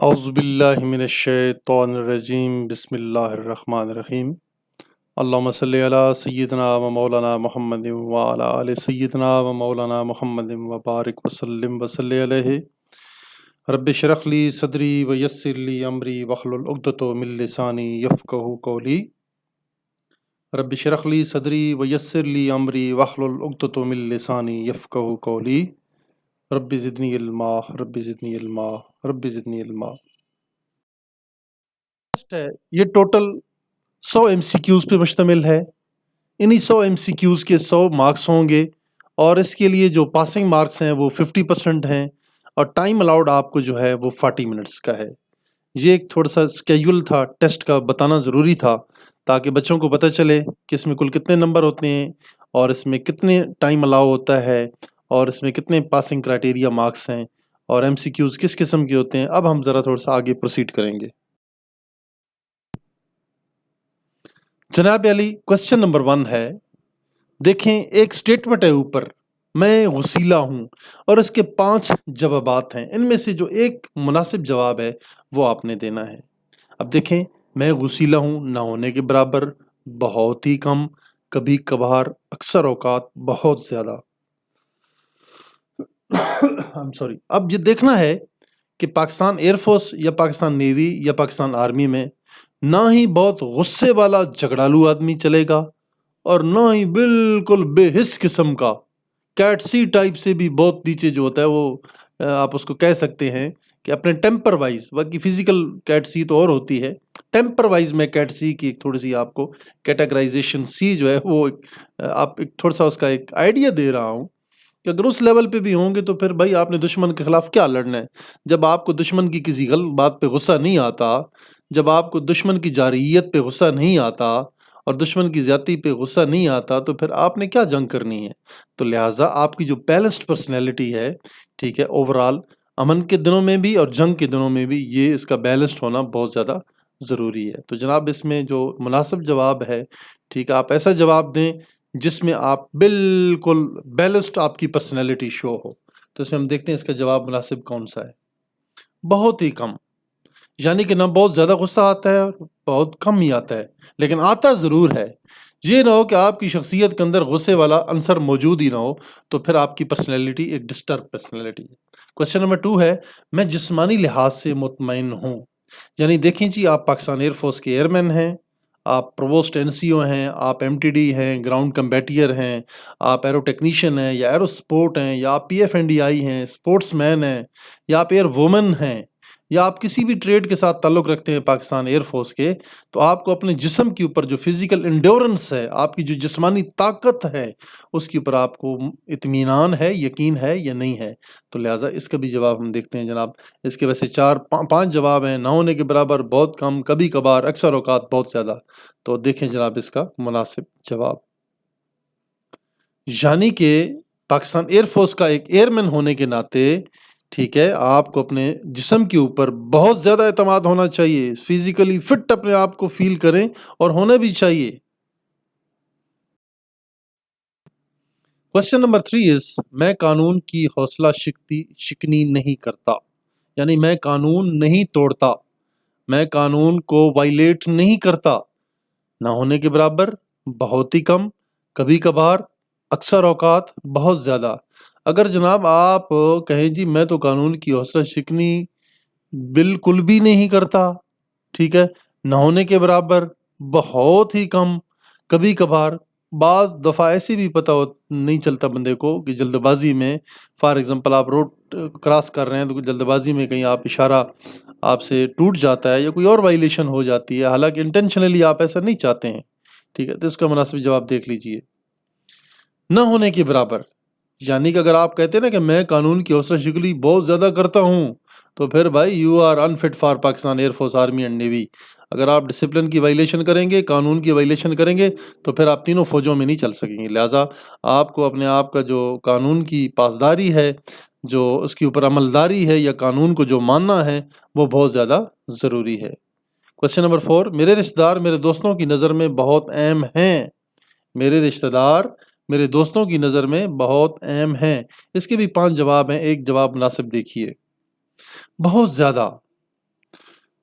اعوذ باللہ من الشیطان الرجیم بسم اللہ الرحمن الرحیم اللہم صلی علی سیدنا و مولانا محمد وعلی آل سیدنا و مولانا محمد وبارک وسلم وصلی علیہ رب اشرح لی صدری ویسر لی امری واحلل عقدۃ من لسانی یفقہوا قولی رب اشرح لی صدری ویسر لی امری واحلل عقدۃ من لسانی یفقہوا قولی رب زدنی علما رب زدنی علما رب زدنی علما۔ یہ ٹوٹل 100 ایم سی کیوز پہ مشتمل ہے۔ انہی 100 ایم سی کیوز کے 100 مارکس ہوں گے اور اس کے لیے جو پاسنگ مارکس ہیں وہ 50% ہیں اور ٹائم الاؤڈ آپ کو جو ہے وہ 40 منٹس کا ہے۔ یہ ایک تھوڑا سا اسکیجول تھا ٹیسٹ کا، بتانا ضروری تھا تاکہ بچوں کو پتہ چلے کہ اس میں کل کتنے نمبر ہوتے ہیں اور اس میں کتنے ٹائم الاؤ ہوتا ہے اور اس میں کتنے پاسنگ کرائٹیریا مارکس ہیں اور ایم سی کیوز کس قسم کے ہوتے ہیں۔ اب ہم ذرا تھوڑا سا آگے پروسیڈ کریں گے۔ جناب علی، کوشچن نمبر 1 ہے، دیکھیں ایک سٹیٹمنٹ ہے اوپر، میں وسیلہ ہوں، اور اس کے 5 جوابات ہیں۔ ان میں سے جو ایک مناسب جواب ہے وہ آپ نے دینا ہے۔ اب دیکھیں، میں وسیلہ ہوں نہ ہونے کے برابر، بہت ہی کم، کبھی کبھار، اکثر اوقات، بہت زیادہ۔ اب یہ دیکھنا ہے کہ پاکستان ایئر فورس یا پاکستان نیوی یا پاکستان آرمی میں نہ ہی بہت غصے والا جھگڑالو آدمی چلے گا اور نہ ہی بالکل بے حس قسم کا کیٹ سی ٹائپ سے بھی بہت نیچے جو ہوتا ہے وہ آپ اس کو کہہ سکتے ہیں کہ اپنے ٹیمپر وائز، باقی فزیکل کیٹ سی تو اور ہوتی ہے، ٹیمپر وائز میں کیٹ سی کی ایک تھوڑی سی آپ کو کیٹاگرائزیشن سی جو ہے وہ آپ ایک تھوڑا سا اس کا ایک آئیڈیا دے رہا ہوں کہ اگر اس لیول پہ بھی ہوں گے تو پھر بھائی آپ نے دشمن کے خلاف کیا لڑنا ہے؟ جب آپ کو دشمن کی کسی غلط بات پہ غصہ نہیں آتا، جب آپ کو دشمن کی جارحیت پہ غصہ نہیں آتا اور دشمن کی زیادتی پہ غصہ نہیں آتا تو پھر آپ نے کیا جنگ کرنی ہے؟ تو لہٰذا آپ کی جو بیلنسڈ پرسنالٹی ہے، ٹھیک ہے، اوورال امن کے دنوں میں بھی اور جنگ کے دنوں میں بھی یہ اس کا بیلنسڈ ہونا بہت زیادہ ضروری ہے۔ تو جناب اس میں جو مناسب جواب ہے، ٹھیک ہے، آپ ایسا جواب دیں جس میں آپ بالکل بیلنسڈ آپ کی پرسنالٹی شو ہو۔ تو اس میں ہم دیکھتے ہیں اس کا جواب مناسب کون سا ہے۔ بہت ہی کم، یعنی کہ نہ بہت زیادہ غصہ آتا ہے اور بہت کم ہی آتا ہے، لیکن آتا ضرور ہے۔ یہ نہ ہو کہ آپ کی شخصیت کے اندر غصے والا عنصر موجود ہی نہ ہو، تو پھر آپ کی پرسنالٹی ایک ڈسٹرب پرسنالٹی ہے۔ کوشچن نمبر 2 ہے، میں جسمانی لحاظ سے مطمئن ہوں۔ یعنی دیکھیں جی، آپ پاکستان ایئر فورس کے ایئر مین ہیں، آپ پرووسٹ این سی او ہیں، آپ ایم ٹی ڈی ہیں، گراؤنڈ کمبیٹیئر ہیں، آپ ایرو ٹیکنیشین ہیں یا ایرو سپورٹ ہیں یا آپ P F N D I ہیں، سپورٹس مین ہیں یا آپ ایئر وومن ہیں یا آپ کسی بھی ٹریڈ کے ساتھ تعلق رکھتے ہیں پاکستان ایئر فورس کے، تو آپ کو اپنے جسم کے اوپر جو فزیکل انڈیورنس ہے، آپ کی جو جسمانی طاقت ہے، اس کے اوپر آپ کو اطمینان ہے، یقین ہے یا نہیں ہے؟ تو لہٰذا اس کا بھی جواب ہم دیکھتے ہیں جناب۔ اس کے ویسے 5 جواب ہیں، نہ ہونے کے برابر، بہت کم، کبھی کبھار، اکثر اوقات، بہت زیادہ۔ تو دیکھیں جناب اس کا مناسب جواب، یعنی کہ پاکستان ایئر فورس کا ایک ایئر مین ہونے کے ناطے، ٹھیک ہے، آپ کو اپنے جسم کے اوپر بہت زیادہ اعتماد ہونا چاہیے، فزیکلی فٹ اپنے آپ کو فیل کریں اور ہونا بھی چاہیے۔ کوشچن نمبر 3 is، میں قانون کی حوصلہ شکنی نہیں کرتا، یعنی میں قانون نہیں توڑتا، میں قانون کو وائلیٹ نہیں کرتا۔ نہ ہونے کے برابر، بہت ہی کم، کبھی کبھار، اکثر اوقات، بہت زیادہ۔ اگر جناب آپ کہیں جی میں تو قانون کی حوصلہ شکنی بالکل بھی نہیں کرتا، ٹھیک ہے، نہ ہونے کے برابر، بہت ہی کم، کبھی کبھار، بعض دفعہ ایسے بھی پتہ نہیں چلتا بندے کو کہ جلد بازی میں، فار ایگزامپل آپ روڈ کراس کر رہے ہیں تو جلد بازی میں کہیں آپ اشارہ آپ سے ٹوٹ جاتا ہے یا کوئی اور وائلیشن ہو جاتی ہے، حالانکہ انٹینشنلی آپ ایسا نہیں چاہتے ہیں، ٹھیک ہے، تو اس کا مناسب جواب دیکھ لیجئے۔ نہ ہونے کے برابر، یعنی کہ اگر آپ کہتے ہیں نا کہ میں قانون کی حوصلہ شکنی بہت زیادہ کرتا ہوں، تو پھر بھائی you are unfit for Pakistan air force, army and navy. اگر آپ ڈسپلن کی وائلیشن کریں گے، قانون کی وائلیشن کریں گے، تو پھر آپ تینوں فوجوں میں نہیں چل سکیں گے۔ لہٰذا آپ کو اپنے آپ کا جو قانون کی پاسداری ہے، جو اس کے اوپر عملداری ہے یا قانون کو جو ماننا ہے، وہ بہت زیادہ ضروری ہے۔ کوشچن نمبر 4، میرے رشتہ دار میرے دوستوں کی نظر میں بہت اہم ہیں۔ میرے رشتہ دار میرے دوستوں کی نظر میں بہت اہم ہیں۔ اس کے بھی 5 جواب ہیں، ایک جواب مناسب دیکھیے۔ بہت زیادہ،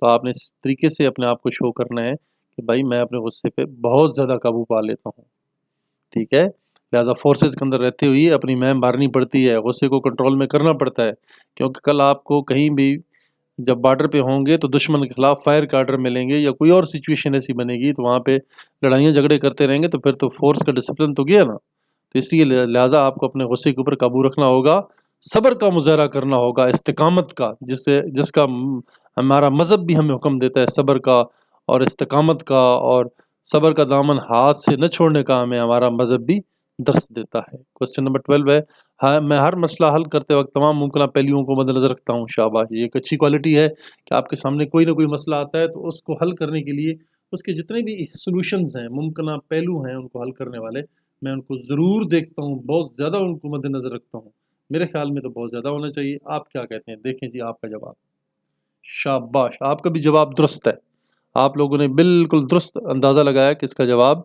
تو آپ نے اس طریقے سے اپنے آپ کو شو کرنا ہے کہ بھائی میں اپنے غصے پہ بہت زیادہ قابو پا لیتا ہوں، ٹھیک ہے؟ لہٰذا فورسز کے اندر رہتے ہوئے اپنی مہم مارنی پڑتی ہے، غصے کو کنٹرول میں کرنا پڑتا ہے، کیونکہ کل آپ کو کہیں بھی جب بارڈر پہ ہوں گے تو دشمن کے خلاف فائر کا آرڈر ملیں گے یا کوئی اور سچویشن ایسی بنے گی تو وہاں پہ لڑائیاں جھگڑے کرتے رہیں گے تو پھر تو فورس کا ڈسپلن تو گیا نا. تو اس لیے لہٰذا آپ کو اپنے غصے کے اوپر قابو رکھنا ہوگا، صبر کا مظاہرہ کرنا ہوگا، استقامت کا، جس کا ہمارا مذہب بھی ہمیں حکم دیتا ہے صبر کا اور استقامت کا، اور صبر کا دامن ہاتھ سے نہ چھوڑنے کا ہمیں ہمارا مذہب بھی درس دیتا ہے. کوشچن نمبر 12 ہے، میں ہر مسئلہ حل کرتے وقت تمام ممکنہ پہلوؤں کو مد نظر رکھتا ہوں. شاباش، یہ ایک اچھی کوالٹی ہے کہ آپ کے سامنے کوئی نہ کوئی مسئلہ آتا ہے تو اس کو حل کرنے کے لیے اس کے جتنے بھی سلوشنز ہیں، ممکنہ پہلو ہیں ان کو حل کرنے والے، میں ان کو ضرور دیکھتا ہوں، بہت زیادہ ان کو مد نظر رکھتا ہوں. میرے خیال میں تو بہت زیادہ ہونا چاہیے. آپ کیا کہتے ہیں؟ دیکھیں جی آپ کا جواب. شاباش، آپ کا بھی جواب درست ہے. آپ لوگوں نے بالکل درست اندازہ لگایا کہ اس کا جواب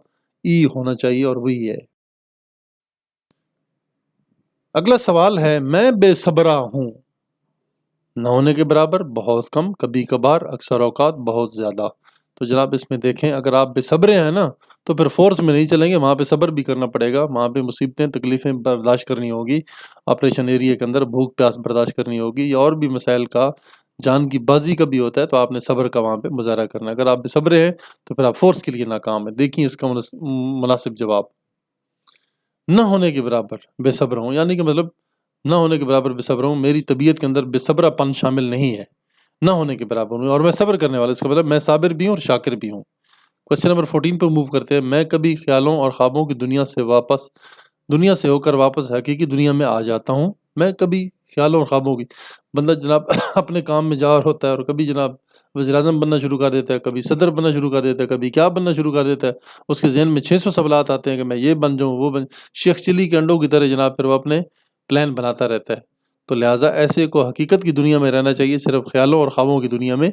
ای ہونا چاہیے اور وہی ہے. اگلا سوال ہے، میں بے صبرا ہوں. نہ ہونے کے برابر، بہت کم، کبھی کبھار، اکثر اوقات، بہت زیادہ. تو جناب اس میں دیکھیں، اگر آپ بے صبرے ہیں نا تو پھر فورس میں نہیں چلیں گے، وہاں پہ صبر بھی کرنا پڑے گا، وہاں پہ مصیبتیں تکلیفیں برداشت کرنی ہوگی، آپریشن ایریا کے اندر بھوک پیاس برداشت کرنی ہوگی، یا اور بھی مسائل کا، جان کی بازی کا بھی ہوتا ہے، تو آپ نے صبر کا وہاں پہ مظاہرہ کرنا ہے. اگر آپ بے صبرے ہیں تو پھر آپ فورس کے لیے ناکام ہیں. دیکھیں اس کا مناسب جواب. نہ ہونے کے برابر بے صبر ہوں، یعنی کہ مطلب نہ ہونے کے برابر بے صبر ہوں، میری طبیعت کے اندر بے صبرا پن شامل نہیں ہے، نہ ہونے کے برابر ہوں، اور میں صبر کرنے والا. اس کا مطلب میں صابر بھی ہوں اور شاکر بھی ہوں. کوشچن نمبر 14 پہ موو کرتے ہیں. میں کبھی خیالوں اور خوابوں کی دنیا سے ہو کر واپس حقیقی دنیا میں آ جاتا ہوں. میں کبھی خیالوں اور خوابوں کی، بندہ جناب اپنے کام میں جا رہا ہوتا ہے اور کبھی جناب وزیر اعظم بننا شروع کر دیتا ہے، کبھی صدر بننا شروع کر دیتا ہے، کبھی کیا بننا شروع کر دیتا ہے، اس کے ذہن میں 600 سوالات آتے ہیں کہ میں یہ بن جاؤں، وہ بن. شیخ چلی کے انڈوں کی طرح جناب پھر وہ اپنے پلان بناتا رہتا ہے. تو لہٰذا ایسے کو حقیقت کی دنیا میں رہنا چاہیے، صرف خیالوں اور خوابوں کی دنیا میں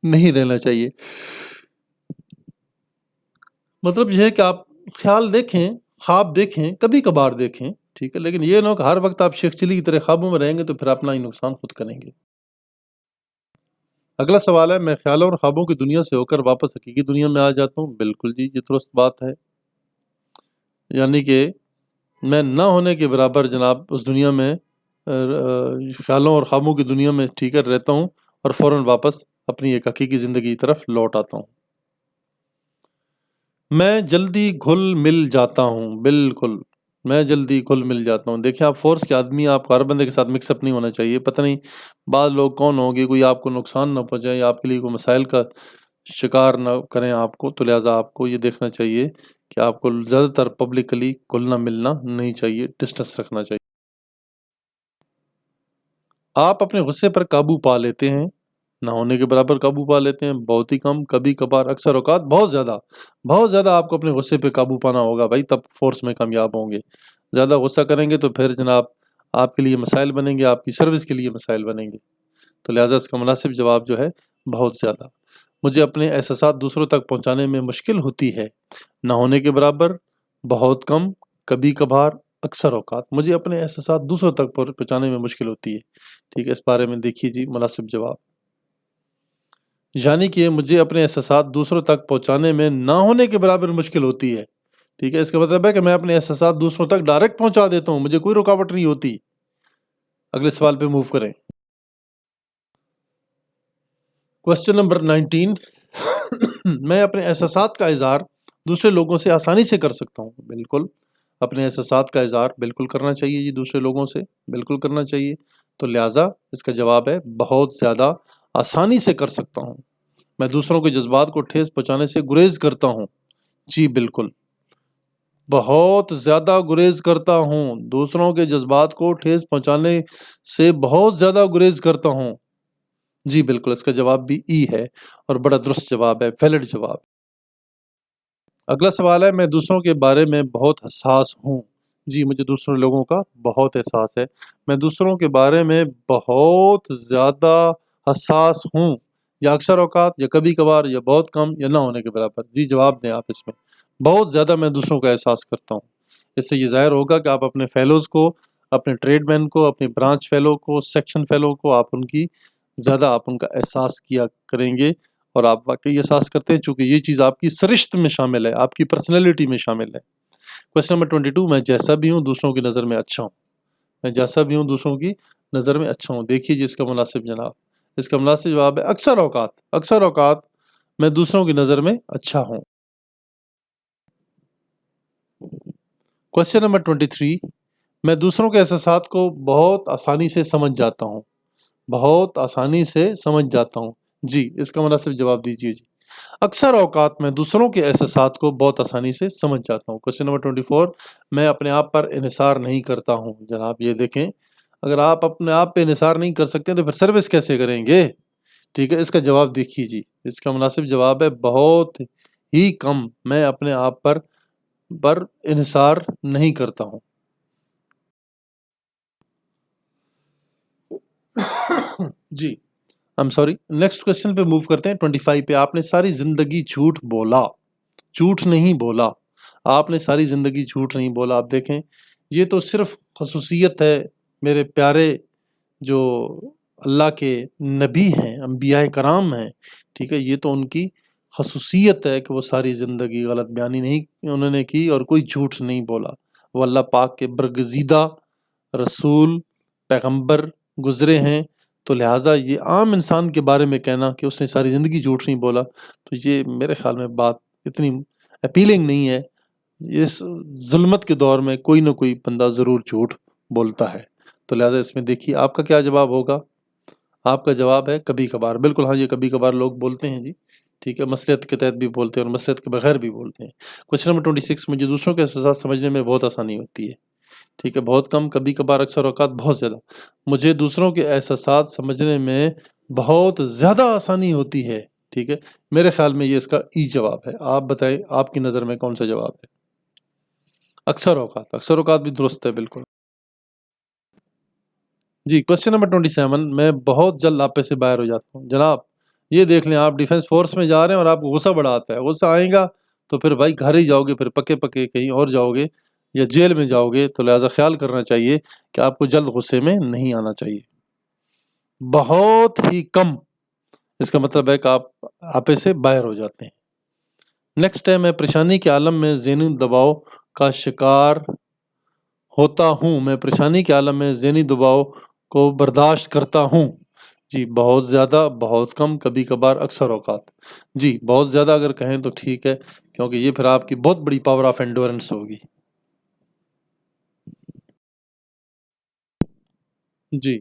نہیں رہنا چاہیے. مطلب یہ ہے کہ آپ خیال دیکھیں، خواب دیکھیں، کبھی کبھار دیکھیں، ٹھیک ہے، لیکن یہ نہ ہو کہ ہر وقت آپ شیخ چلی کی طرح خوابوں میں رہیں گے تو پھر اپنا ہی نقصان خود کریں گے. اگلا سوال ہے، میں خیالوں اور خوابوں کی دنیا سے ہو کر واپس حقیقی دنیا میں آ جاتا ہوں. بالکل جی، یہ درست بات ہے. یعنی کہ میں نہ ہونے کے برابر جناب اس دنیا میں خیالوں اور خوابوں کی دنیا میں ٹھیک ہے رہتا ہوں اور فوراً واپس اپنی ایک حقیقی زندگی کی طرف لوٹ آتا ہوں. میں جلدی گھل مل جاتا ہوں. بالکل، میں جلدی گھل مل جاتا ہوں. دیکھیں آپ فورس کے آدمی، آپ کو ہر بندے کے ساتھ مکس اپ نہیں ہونا چاہیے. پتہ نہیں بعض لوگ کون ہوں گے، کوئی آپ کو نقصان نہ پہنچائے یا آپ کے لیے کوئی مسائل کا شکار نہ کریں آپ کو. تو لہٰذا آپ کو یہ دیکھنا چاہیے کہ آپ کو زیادہ تر پبلکلی گھلنا ملنا نہیں چاہیے، ڈسٹنس رکھنا چاہیے. آپ اپنے غصے پر قابو پا لیتے ہیں. نہ ہونے کے برابر قابو پا لیتے ہیں، بہت ہی کم، کبھی کبھار، اکثر اوقات، بہت زیادہ. بہت زیادہ آپ کو اپنے غصے پہ قابو پانا ہوگا بھائی، تب فورس میں کامیاب ہوں گے. زیادہ غصہ کریں گے تو پھر جناب آپ کے لیے مسائل بنیں گے، آپ کی سروس کے لیے مسائل بنیں گے. تو لہٰذا اس کا مناسب جواب جو ہے بہت زیادہ. مجھے اپنے احساسات دوسروں تک پہنچانے میں مشکل ہوتی ہے. نہ ہونے کے برابر، بہت کم، کبھی کبھار، اکثر اوقات. مجھے اپنے احساسات دوسروں تک پہنچانے میں مشکل ہوتی ہے. ٹھیک ہے، اس بارے میں دیکھیے جی مناسب جواب. یعنی کہ مجھے اپنے احساسات دوسروں تک پہنچانے میں نہ ہونے کے برابر مشکل ہوتی ہے. ٹھیک ہے، اس کا مطلب ہے کہ میں اپنے احساسات دوسروں تک ڈائریکٹ پہنچا دیتا ہوں، مجھے کوئی رکاوٹ نہیں ہوتی. اگلے سوال پہ موو کریں. کوشچن نمبر 19 میں اپنے احساسات کا اظہار دوسرے لوگوں سے آسانی سے کر سکتا ہوں. بالکل، اپنے احساسات کا اظہار بالکل کرنا چاہیے جی، دوسرے لوگوں سے بالکل کرنا چاہیے. تو لہٰذا اس کا جواب ہے بہت زیادہ آسانی سے کر سکتا ہوں. میں دوسروں کے جذبات کو ٹھیس پہنچانے سے گریز کرتا ہوں. جی بالکل، بہت زیادہ گریز کرتا ہوں. دوسروں کے جذبات کو ٹھیس پہنچانے سے بہت زیادہ گریز کرتا ہوں. جی بالکل، اس کا جواب بھی ای ہے اور بڑا درست جواب ہے، ویلڈ جواب. اگلا سوال ہے، میں دوسروں کے بارے میں بہت حساس ہوں. جی، مجھے دوسرے لوگوں کا بہت احساس ہے. میں دوسروں کے بارے میں بہت زیادہ حساس ہوں، یا اکثر اوقات، یا کبھی کبھار، یا بہت کم، یا نہ ہونے کے برابر. جی جواب دیں آپ اس میں. بہت زیادہ میں دوسروں کا احساس کرتا ہوں. اس سے یہ ظاہر ہوگا کہ آپ اپنے فیلوز کو، اپنے ٹریڈ مین کو، اپنے برانچ فیلو کو، سیکشن فیلو کو، آپ ان کا احساس کیا کریں گے اور آپ واقعی احساس کرتے ہیں چونکہ یہ چیز آپ کی سرشت میں شامل ہے، آپ کی پرسنالٹی میں شامل ہے۔ کوشچن نمبر 22، میں جیسا بھی ہوں دوسروں کی نظر میں اچھا ہوں۔ میں جیسا بھی ہوں دوسروں کی نظر میں اچھا ہوں، دیکھیے جی اس کا مناسب جناب، اس کا مناسب جواب ہے اکثر اوقات میں دوسروں کی نظر میں اچھا ہوں۔ کوشچن نمبر 23، میں دوسروں کے احساسات کو بہت آسانی سے سمجھ جاتا ہوں، بہت آسانی سے سمجھ جاتا ہوں۔ جی اس کا مناسب جواب دیجیے جی۔ اکثر اوقات میں دوسروں کے احساسات کو بہت آسانی سے سمجھ جاتا ہوں۔ کوشچن نمبر 24، میں اپنے آپ پر انحصار نہیں کرتا ہوں۔ جناب یہ دیکھیں، اگر آپ اپنے آپ پہ انحصار نہیں کر سکتے تو پھر سروس کیسے کریں گے؟ ٹھیک ہے، اس کا جواب دیکھیے جی، اس کا مناسب جواب ہے بہت ہی کم میں اپنے آپ پر انحصار نہیں کرتا ہوں۔ جی نیکسٹ کوشچن پہ موو کرتے ہیں 25 پہ۔ آپ نے ساری زندگی جھوٹ بولا، جھوٹ نہیں بولا، آپ نے ساری زندگی جھوٹ نہیں بولا۔ آپ دیکھیں یہ تو صرف خصوصیت ہے میرے پیارے جو اللہ کے نبی ہیں، انبیاء کرام ہیں، ٹھیک ہے، یہ تو ان کی خصوصیت ہے کہ وہ ساری زندگی غلط بیانی نہیں انہوں نے کی اور کوئی جھوٹ نہیں بولا۔ وہ اللہ پاک کے برگزیدہ رسول پیغمبر گزرے ہیں، تو لہٰذا یہ عام انسان کے بارے میں کہنا کہ اس نے ساری زندگی جھوٹ نہیں بولا، تو یہ میرے خیال میں بات اتنی اپیلنگ نہیں ہے۔ اس ظلمت کے دور میں کوئی نہ کوئی بندہ ضرور جھوٹ بولتا ہے، تو لہٰذا اس میں دیکھیے آپ کا کیا جواب ہوگا۔ آپ کا جواب ہے کبھی کبھار۔ بالکل ہاں، یہ کبھی کبھار لوگ بولتے ہیں جی، ٹھیک ہے، مصلحت کے تحت بھی بولتے ہیں اور مصلحت کے بغیر بھی بولتے ہیں۔ کوشچن نمبر 26، مجھے دوسروں کے احساسات سمجھنے میں بہت آسانی ہوتی ہے۔ ٹھیک ہے، بہت کم، کبھی کبھار، اکثر اوقات، بہت زیادہ۔ مجھے دوسروں کے احساسات سمجھنے میں بہت زیادہ آسانی ہوتی ہے، ٹھیک ہے، میرے خیال میں یہ اس کا ای جواب ہے۔ آپ بتائیں آپ کی نظر میں کون سا جواب ہے؟ اکثر اوقات بھی درست ہے بالکل۔ جی کوشچن نمبر 27، میں بہت جلد آپے سے باہر ہو جاتا ہوں۔ جناب یہ دیکھ لیں، آپ ڈیفنس فورس میں جا رہے ہیں اور آپ کو غصہ بڑا آتا ہے، غصہ آئے گا تو پھر بھائی گھر ہی جاؤ گے، پھر پکے پکے کہیں اور جاؤ گے یا جیل میں جاؤ گے، تو لہٰذا خیال کرنا چاہیے کہ آپ کو جلد غصے میں نہیں آنا چاہیے۔ بہت ہی کم، اس کا مطلب ہے کہ آپ آپے سے باہر ہو جاتے ہیں۔ نیکسٹ ہے، میں پریشانی کے عالم میں ذہنی دباؤ کا شکار ہوتا ہوں۔ میں پریشانی کے عالم میں ذہنی دباؤ کو برداشت کرتا ہوں۔ جی بہت زیادہ، بہت کم، کبھی کبھار، اکثر اوقات۔ جی بہت زیادہ اگر کہیں تو ٹھیک ہے، کیونکہ یہ پھر آپ کی بہت بڑی پاور آف انڈورنس ہوگی۔ جی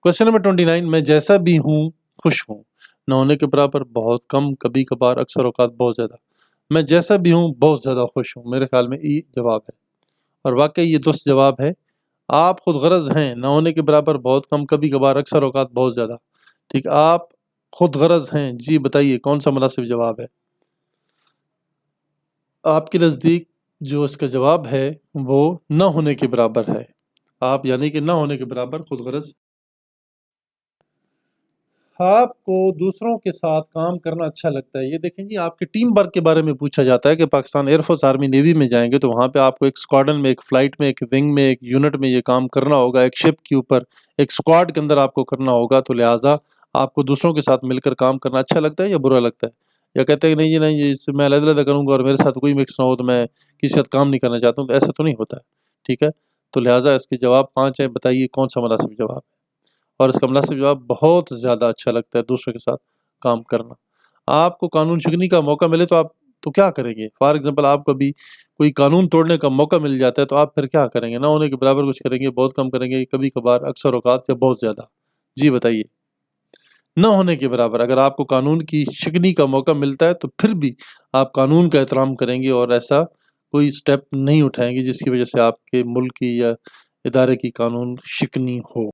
کوشچن نمبر 29، میں جیسا بھی ہوں خوش ہوں۔ نہ ہونے کے برابر، بہت کم، کبھی کبھار، اکثر اوقات، بہت زیادہ۔ میں جیسا بھی ہوں بہت زیادہ خوش ہوں، میرے خیال میں ای جواب ہے، اور واقعی یہ درست جواب ہے۔ آپ خود غرض ہیں، نہ ہونے کے برابر، بہت کم، کبھی کبھار، اکثر اوقات، بہت زیادہ، ٹھیک، آپ خود غرض ہیں۔ جی بتائیے کون سا مناسب جواب ہے؟ آپ کے نزدیک جو اس کا جواب ہے وہ نہ ہونے کے برابر ہے۔ آپ یعنی کہ نہ ہونے کے برابر خود غرض۔ آپ کو دوسروں کے ساتھ کام کرنا اچھا لگتا ہے۔ یہ دیکھیں جی، آپ کے ٹیم ورک کے بارے میں پوچھا جاتا ہے کہ Pakistan air force, army, navy میں جائیں گے تو وہاں پہ آپ کو ایک اسکواڈن میں، ایک فلائٹ میں، ایک ونگ میں، ایک یونٹ میں یہ کام کرنا ہوگا، ایک شپ کے اوپر، ایک اسکواڈ کے اندر آپ کو کرنا ہوگا، تو لہٰذا آپ کو دوسروں کے ساتھ مل کر کام کرنا اچھا لگتا ہے یا برا لگتا ہے؟ یا کہتے ہیں کہ نہیں جی نہیں، اس سے میں علیحدہ علیحدہ کروں گا اور میرے ساتھ کوئی مکس نہ ہو تو میں کسی ساتھ کام نہیں کرنا چاہتا ہوں، تو ایسا تو نہیں ہوتا ہے، ٹھیک ہے، تو لہٰذا اس کے جواب 5 ہیں، بتائیے کون سا مناسب جواب ہے؟ اور اس کا مناسب جواب بہت زیادہ اچھا لگتا ہے دوسروں کے ساتھ کام کرنا۔ آپ کو قانون شکنی کا موقع ملے تو آپ تو کیا کریں گے؟ فار ایگزامپل آپ کو بھی کوئی قانون توڑنے کا موقع مل جاتا ہے تو آپ پھر کیا کریں گے؟ نہ ہونے کے برابر کچھ کریں گے، بہت کم کریں گے، کبھی کبھار، اکثر اوقات، یا بہت زیادہ؟ جی بتائیے۔ نہ ہونے کے برابر، اگر آپ کو قانون کی شکنی کا موقع ملتا ہے تو پھر بھی آپ قانون کا احترام کریں گے اور ایسا کوئی سٹیپ نہیں اٹھائیں گے جس کی وجہ سے آپ کے ملک کی یا ادارے کی قانون شکنی ہو۔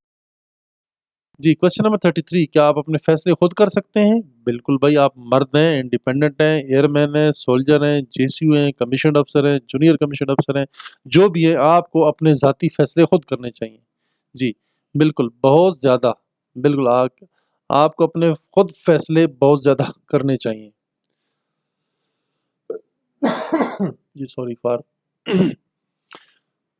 جی کوشچن نمبر 33، کیا آپ اپنے فیصلے خود کر سکتے ہیں؟ بالکل بھائی، آپ مرد ہیں، انڈیپینڈنٹ ہیں، ایئر مین ہیں، سولجر ہیں، جے سی یو ہیں، کمیشنڈ افسر ہیں، جونیئر کمیشنڈ افسر ہیں، جو بھی ہیں، آپ کو اپنے ذاتی فیصلے خود کرنے چاہیے۔ جی بالکل، بہت زیادہ، بالکل آپ کو اپنے خود فیصلے بہت زیادہ کرنے چاہیے۔ جی سوری فار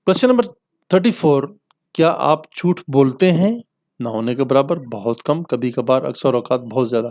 کوشچن نمبر 34، کیا آپ جھوٹ بولتے ہیں؟ نہ ہونے کے برابر، بہت کم، کبھی کبھار، اکثر اوقات، بہت زیادہ۔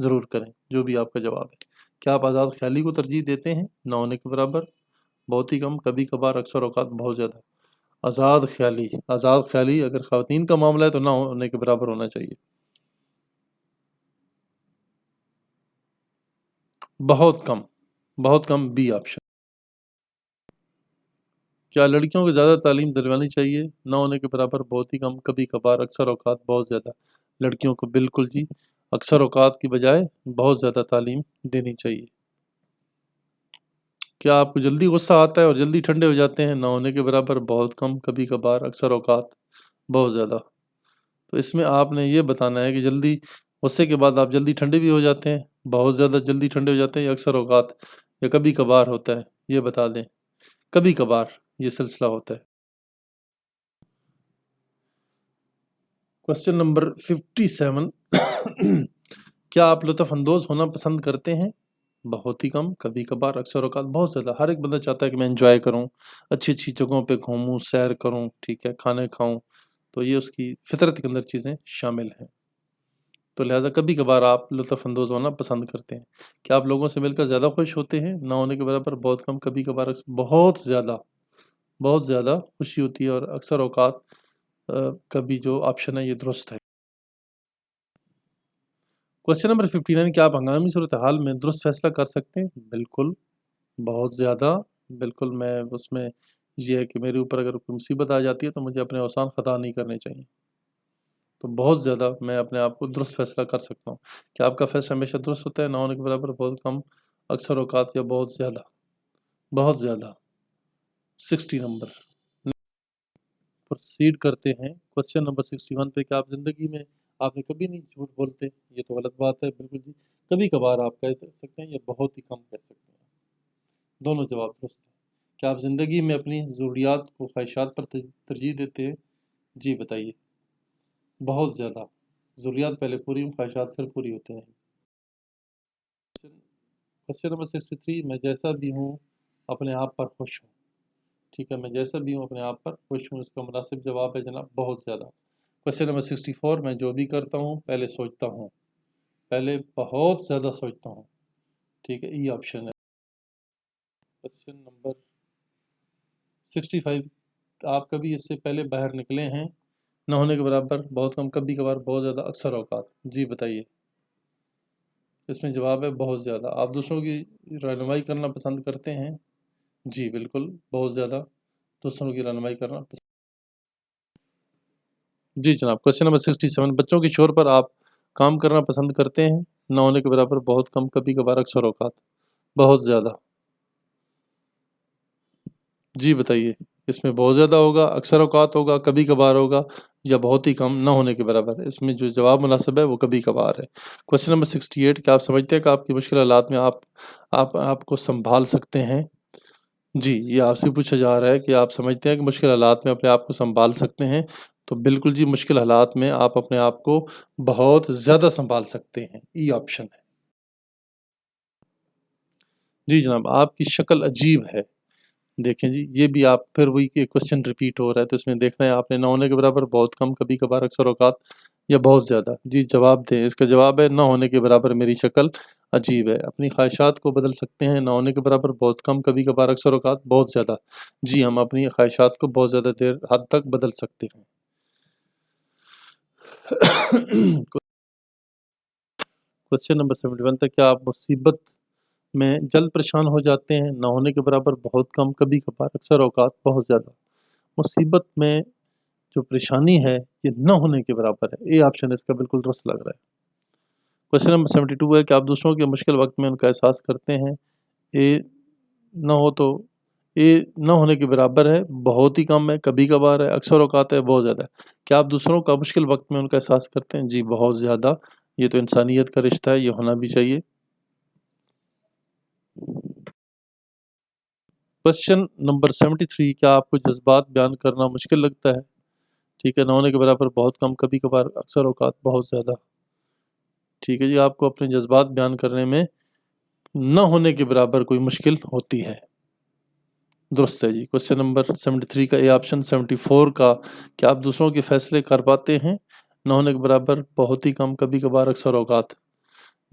ضرور کریں جو بھی آپ کا جواب ہے۔ کیا آپ آزاد خیالی کو ترجیح دیتے ہیں؟ نہ ہونے کے برابر، بہت ہی کم، کبھی کبھار، اکثر اوقات، بہت زیادہ۔ آزاد خیالی، آزاد خیالی اگر خواتین کا معاملہ ہے تو نہ ہونے کے برابر ہونا چاہیے۔ بہت کم، بہت کم، بی آپشن۔ کیا لڑکیوں کو زیادہ تعلیم دلوانی چاہیے؟ نہ ہونے کے برابر، بہت ہی کم، کبھی کبھار، اکثر اوقات، بہت زیادہ۔ لڑکیوں کو بالکل جی اکثر اوقات کی بجائے بہت زیادہ تعلیم دینی چاہیے۔ کیا آپ کو جلدی غصہ آتا ہے اور جلدی ٹھنڈے ہو جاتے ہیں؟ نہ ہونے کے برابر، بہت کم، کبھی کبھار، اکثر اوقات، بہت زیادہ۔ تو اس میں آپ نے یہ بتانا ہے کہ جلدی غصے کے بعد آپ جلدی ٹھنڈے بھی ہو جاتے ہیں، بہت زیادہ جلدی ٹھنڈے ہو جاتے ہیں، یا اکثر اوقات، یا کبھی کبھار ہوتا ہے، یہ بتا دیں۔ کبھی کبھار یہ سلسلہ ہوتا ہے۔ کوشچن نمبر 57 کیا آپ لطف اندوز ہونا پسند کرتے ہیں؟ بہت ہی کم، کبھی کبھار، اکثر اوقات، بہت زیادہ۔ ہر ایک بندہ چاہتا ہے کہ میں انجوائے کروں، اچھی اچھی جگہوں پہ گھوموں، سیر کروں، ٹھیک ہے، کھانے کھاؤں، تو یہ اس کی فطرت کے اندر چیزیں شامل ہیں۔ تو لہذا کبھی کبھار آپ لطف اندوز ہونا پسند کرتے ہیں۔ کیا آپ لوگوں سے مل کر زیادہ خوش ہوتے ہیں؟ نہ ہونے کے برابر، بہت کم، کبھی کبھار، بہت زیادہ، بہت زیادہ خوشی ہوتی ہے، اور اکثر اوقات کبھی جو آپشن ہے یہ درست ہے۔ کوشچن نمبر 59 کیا آپ ہنگامی صورتحال میں درست فیصلہ کر سکتے ہیں؟ بالکل، بہت زیادہ، بالکل۔ میں اس میں یہ ہے کہ میرے اوپر اگر کوئی مصیبت آ جاتی ہے تو مجھے اپنے اوسان خطا نہیں کرنے چاہیے، تو بہت زیادہ میں اپنے آپ کو درست فیصلہ کر سکتا ہوں۔ کیا آپ کا فیصلہ ہمیشہ درست ہوتا ہے؟ نہ ہونے کے برابر، بہت کم، اکثر اوقات، یا بہت زیادہ، بہت زیادہ۔ 60 نمبر پروسیڈ کرتے ہیں کوشچن نمبر 61 پہ۔ کیا آپ زندگی میں آپ نے کبھی نہیں جھوٹ بولتے؟ یہ تو غلط بات ہے، بالکل جی۔ کبھی کبھار آپ کہہ سکتے ہیں، یا بہت ہی کم کہہ سکتے ہیں، دونوں جواب درست ہیں۔ کیا آپ زندگی میں اپنی ضروریات کو خواہشات پر ترجیح دیتے ہیں؟ جی بتائیے۔ بہت زیادہ، ضروریات پہلے پوری ہوں، خواہشات پھر پوری ہوتے ہیں۔ کوشچن نمبر 63 میں جیسا بھی ہوں اپنے آپ پر خوش ہوں، ٹھیک ہے، میں جیسا بھی ہوں اپنے آپ پر خوش ہوں، اس کا مناسب جواب ہے جناب بہت زیادہ۔ کوشچن نمبر 64 میں جو بھی کرتا ہوں پہلے سوچتا ہوں، پہلے بہت زیادہ سوچتا ہوں، ٹھیک ہے، ای آپشن ہے۔ کوشچن نمبر 65 آپ کبھی اس سے پہلے باہر نکلے ہیں؟ نہ ہونے کے برابر، بہت کم، کبھی کبھار، بہت زیادہ، اکثر اوقات۔ جی بتائیے۔ اس میں جواب ہے بہت زیادہ۔ آپ دوسروں کی رہنمائی کرنا پسند کرتے ہیں؟ جی بالکل، بہت زیادہ دوسروں کی رہنمائی کرنا پسند۔ جی جناب، کوشچن نمبر 67 بچوں کے شور پر آپ کام کرنا پسند کرتے ہیں؟ نہ ہونے کے برابر، بہت کم، کبھی کبھار، اکثر اوقات، بہت زیادہ۔ جی بتائیے۔ اس میں بہت زیادہ ہوگا، اکثر اوقات ہوگا، کبھی کبھار ہوگا، یا بہت ہی کم، نہ ہونے کے برابر۔ اس میں جو جواب مناسب ہے وہ کبھی کبھار ہے۔ کوشچن نمبر 68 کیا آپ سمجھتے ہیں کہ آپ کی مشکل حالات میں آپ کو سنبھال سکتے ہیں؟ جی، یہ آپ سے پوچھا جا رہا ہے کہ آپ سمجھتے ہیں کہ مشکل حالات میں اپنے آپ کو سنبھال سکتے ہیں؟ تو بالکل جی، مشکل حالات میں آپ اپنے آپ کو بہت زیادہ سنبھال سکتے ہیں، ای آپشن ہے۔ جی جناب، آپ کی شکل عجیب ہے۔ دیکھیں جی، یہ بھی آپ پھر وہی کہ کوشچن ریپیٹ ہو رہا ہے، تو اس میں دیکھنا ہے آپ نے، نہ ہونے کے برابر، بہت کم، کبھی کبھار، اکثر اوقات، یا بہت زیادہ۔ جی جواب دیں۔ اس کا جواب ہے نہ ہونے کے برابر میری شکل عجیب ہے۔ اپنی خواہشات کو بدل سکتے ہیں؟ نہ ہونے کے برابر، بہت کم، کبھی کبھار، اکثر اوقات، بہت زیادہ۔ جی، ہم اپنی خواہشات کو بہت زیادہ دیر حد تک بدل سکتے ہیں۔ کوشچن نمبر 71 تک کیا آپ مصیبت میں جلد پریشان ہو جاتے ہیں؟ نہ ہونے کے برابر، بہت کم، کبھی کبھار، اکثر اوقات، بہت زیادہ۔ مصیبت میں جو پریشانی ہے یہ نہ ہونے کے برابر ہے، یہ آپشن اس کا بالکل درست لگ رہا ہے۔ کوشچن نمبر 72 ہے کہ آپ دوسروں کے مشکل وقت میں ان کا احساس کرتے ہیں؟ اے نہ ہو تو اے نہ ہونے کے برابر ہے، بہت ہی کم ہے، کبھی کبھار ہے، اکثر اوقات ہے، بہت زیادہ ہے۔ کیا آپ دوسروں کا مشکل وقت میں ان کا احساس کرتے ہیں؟ جی بہت زیادہ۔ یہ تو انسانیت کا رشتہ ہے، یہ ہونا بھی چاہیے۔ کوشچن نمبر 73 کیا آپ کو جذبات بیان کرنا مشکل لگتا ہے؟ ٹھیک ہے، نہ ہونے کے برابر، بہت کم، کبھی کبھار، اکثر اوقات، بہت زیادہ۔ ٹھیک ہے جی، آپ کو اپنے جذبات بیان کرنے میں نہ ہونے کے برابر کوئی مشکل ہوتی ہے، درست ہے جی۔ کوشچن نمبر 73 کا اے آپشن۔ 74 کا کیا آپ دوسروں کے فیصلے کر پاتے ہیں؟ نہ ہونے کے برابر، بہت ہی کم، کبھی کبھار، اکثر اوقات۔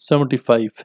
75।